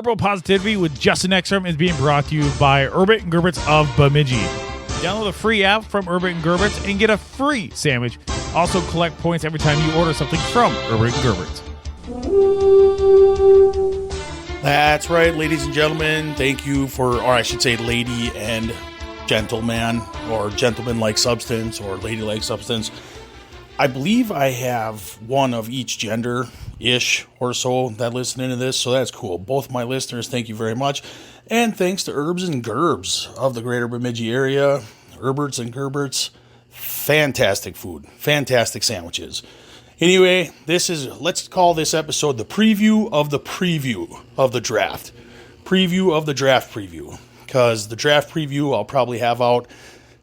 Herbal Positivity with Justin Ekstrom is being brought to you by Erbs and Gerbs of Bemidji. Download the free app from Erbs and Gerbs and get a free sandwich. Also collect points every time you order something from Erbs and Gerbs. That's right, ladies and gentlemen. Thank you for, or I should say lady and gentleman, or gentleman-like substance, or lady-like substance. I believe I have one of each gender-ish or so that listen into this, so that's cool. Both my listeners, thank you very much. And thanks to Erbs and Gerbs of the greater Bemidji area. Erbs and Gerbs, fantastic food, fantastic sandwiches. Anyway, let's call this episode the preview of the draft. Preview of the draft preview. Because the draft preview I'll probably have out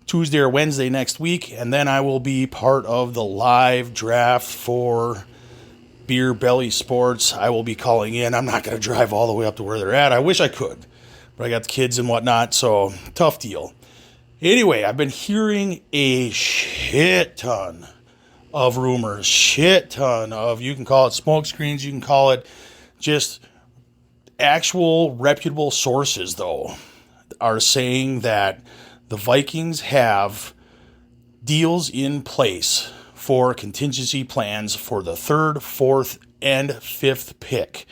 Tuesday or Wednesday next week, and then I will be part of the live draft for Beer Belly Sports. I will be calling in. I'm not going to drive all the way up to where they're at. I wish I could, but I got the kids and whatnot, so tough deal. Anyway, I've been hearing a shit ton of rumors, you can call it smoke screens, you can call it just actual reputable sources, though, are saying that the Vikings have deals in place for contingency plans for the 3rd, 4th, and 5th pick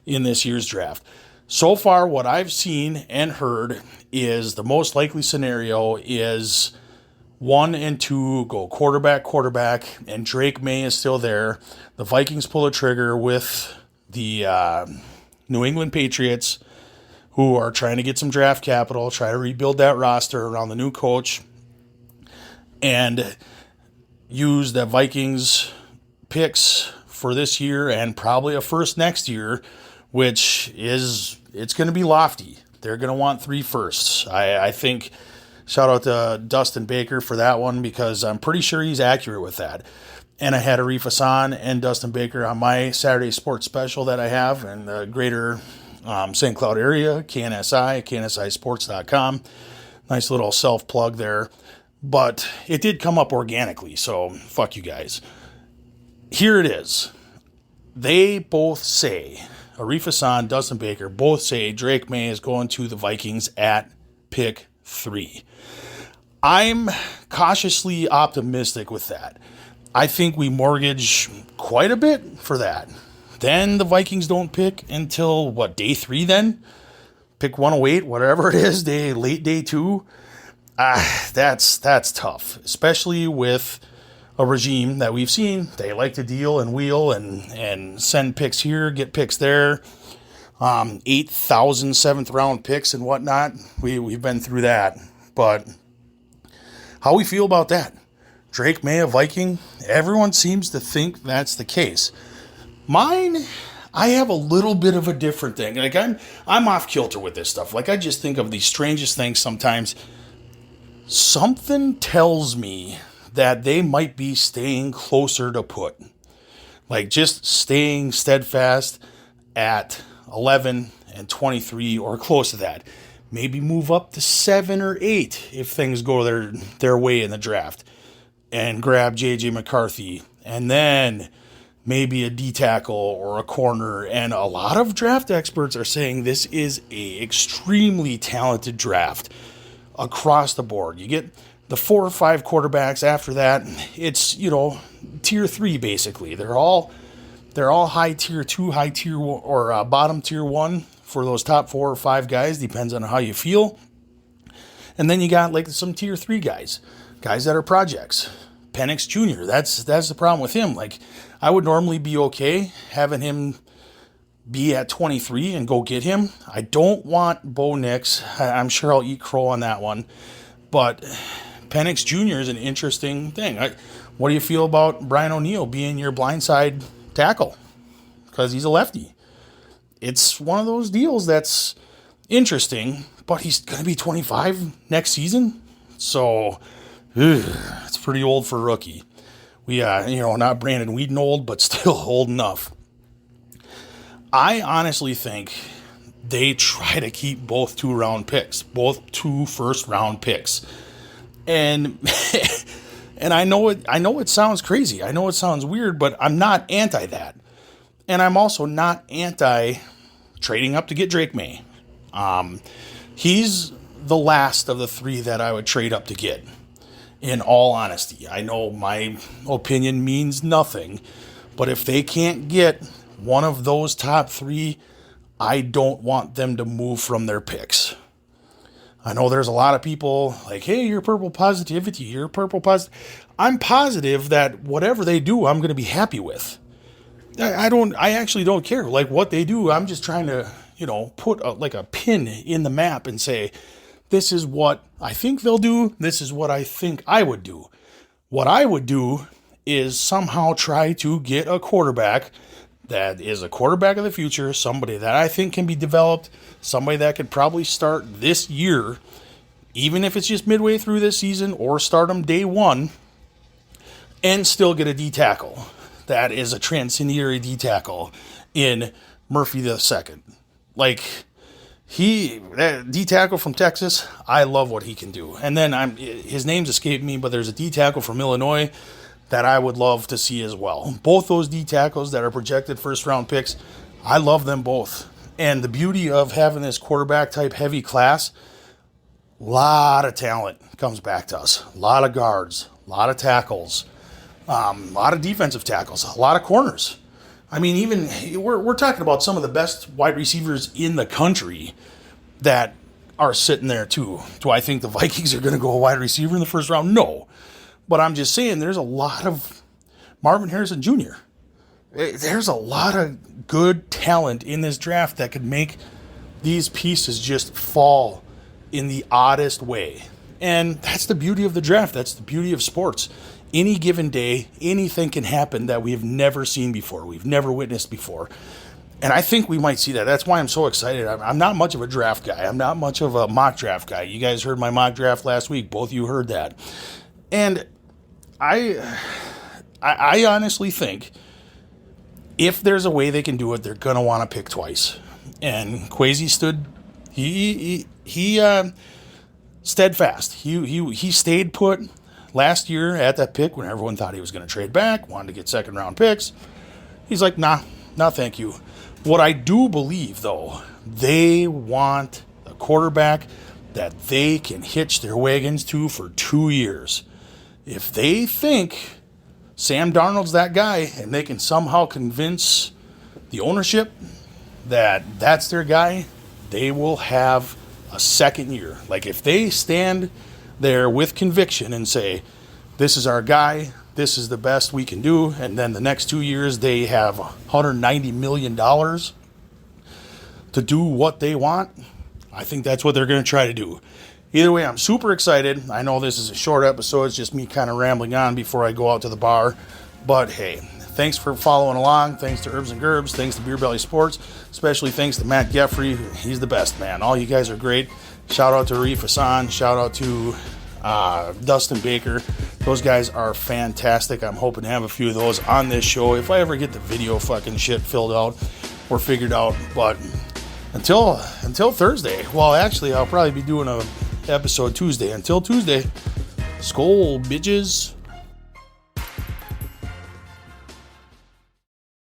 in this year's draft. So far, what I've seen and heard is the most likely scenario is 1 and 2 go quarterback, and Drake May is still there. The Vikings pull a trigger with the New England Patriots, who are trying to get some draft capital, try to rebuild that roster around the new coach, and use the Vikings picks for this year and probably a first next year, which it's going to be lofty. They're going to want 3 firsts. I think, shout out to Dustin Baker for that one, because I'm pretty sure he's accurate with that. And I had Arif Hassan and Dustin Baker on my Saturday sports special that I have in the greater St. Cloud area, KNSI, KNSIsports.com. Nice little self-plug there. But it did come up organically, so fuck you guys. Here it is. They both say, Arif Hassan, Dustin Baker, both say Drake May is going to the Vikings at pick 3. I'm cautiously optimistic with that. I think we mortgage quite a bit for that. Then the Vikings don't pick until, day 3 then? Pick 108, whatever it is, late day 2. That's tough, especially with a regime that we've seen. They like to deal and wheel and send picks here, get picks there. 8,000 7th round picks and whatnot. We've been through that. But how we feel about that? Drake May, a Viking? Everyone seems to think that's the case. Mine, I have a little bit of a different thing. Like I'm off kilter with this stuff. Like I just think of the strangest things sometimes. Something tells me that they might be staying closer to put. Like just staying steadfast at 11 and 23 or close to that. Maybe move up to 7 or 8 if things go their way in the draft. And grab J.J. McCarthy. And then maybe a D-tackle or a corner. And a lot of draft experts are saying this is a extremely talented draft across the board. You get the 4 or 5 quarterbacks after that. It's, tier 3 basically. They're all high tier 2, high tier or bottom tier 1 for those top 4 or 5 guys. Depends on how you feel. And then you got like some tier 3 guys that are projects. Penix Jr., that's the problem with him. Like, I would normally be okay having him be at 23 and go get him. I don't want Bo Nix. I'm sure I'll eat crow on that one. But Penix Jr. is an interesting thing. What do you feel about Brian O'Neill being your blindside tackle? Because he's a lefty. It's one of those deals that's interesting, but he's going to be 25 next season. So, it's pretty old for a rookie. We, not Brandon Whedon old, but still old enough. I honestly think they try to keep both 2 first-round picks. And and I know it sounds crazy. I know it sounds weird, but I'm not anti that. And I'm also not anti trading up to get Drake May. He's the last of the three that I would trade up to get, in all honesty. I know my opinion means nothing, but if they can't get one of those top three, I don't want them to move from their picks. I know there's a lot of people like, hey, you're purple positivity, you're purple positive. I'm positive that whatever they do, I'm going to be happy with. I actually don't care like what they do. I'm just trying to, put a pin in the map and say, this is what I think they'll do. This is what I think I would do. What I would do is somehow try to get a quarterback that is a quarterback of the future, somebody that I think can be developed, somebody that could probably start this year, even if it's just midway through this season, or start them day one, and still get a D tackle that is a transcendental D tackle in Murphy II. Like, that D tackle from Texas, I love what he can do. And then his name's escaped me, but there's a D tackle from Illinois that I would love to see as well. Both those D tackles that are projected first round picks, I love them both. And the beauty of having this quarterback type heavy class, a lot of talent comes back to us. A lot of guards, a lot of tackles, a lot of defensive tackles, a lot of corners. I mean, even we're talking about some of the best wide receivers in the country that are sitting there too. Do I think the Vikings are going to go a wide receiver in the first round? No. But I'm just saying there's a lot of Marvin Harrison Jr. There's a lot of good talent in this draft that could make these pieces just fall in the oddest way. And that's the beauty of the draft. That's the beauty of sports. Any given day, anything can happen that we have never seen before. We've never witnessed before. And I think we might see that. That's why I'm so excited. I'm not much of a draft guy. I'm not much of a mock draft guy. You guys heard my mock draft last week. Both of you heard that. And I honestly think if there's a way they can do it, they're going to want to pick twice. And Kwesi stood, he steadfast. He stayed put last year at that pick when everyone thought he was going to trade back, wanted to get second round picks. He's like, nah, thank you. What I do believe, though, they want a quarterback that they can hitch their wagons to for 2 years. If they think Sam Darnold's that guy and they can somehow convince the ownership that that's their guy, they will have a second year. Like, if they stand there with conviction and say, this is our guy, this is the best we can do, and then the next 2 years they have $190 million to do what they want, I think that's what they're going to try to do. Either way, I'm super excited. I know this is a short episode. It's just me kind of rambling on before I go out to the bar. But hey, thanks for following along. Thanks to Erbs and Gerbs. Thanks to Beer Belly Sports. Especially thanks to Matt Geffrey. He's the best, man. All you guys are great. Shout out to Reef Hassan. Shout out to Dustin Baker. Those guys are fantastic. I'm hoping to have a few of those on this show. If I ever get the video fucking shit filled out or figured out. But until Thursday, well, actually, I'll probably be doing a episode Tuesday. Until Tuesday, skol, bitches.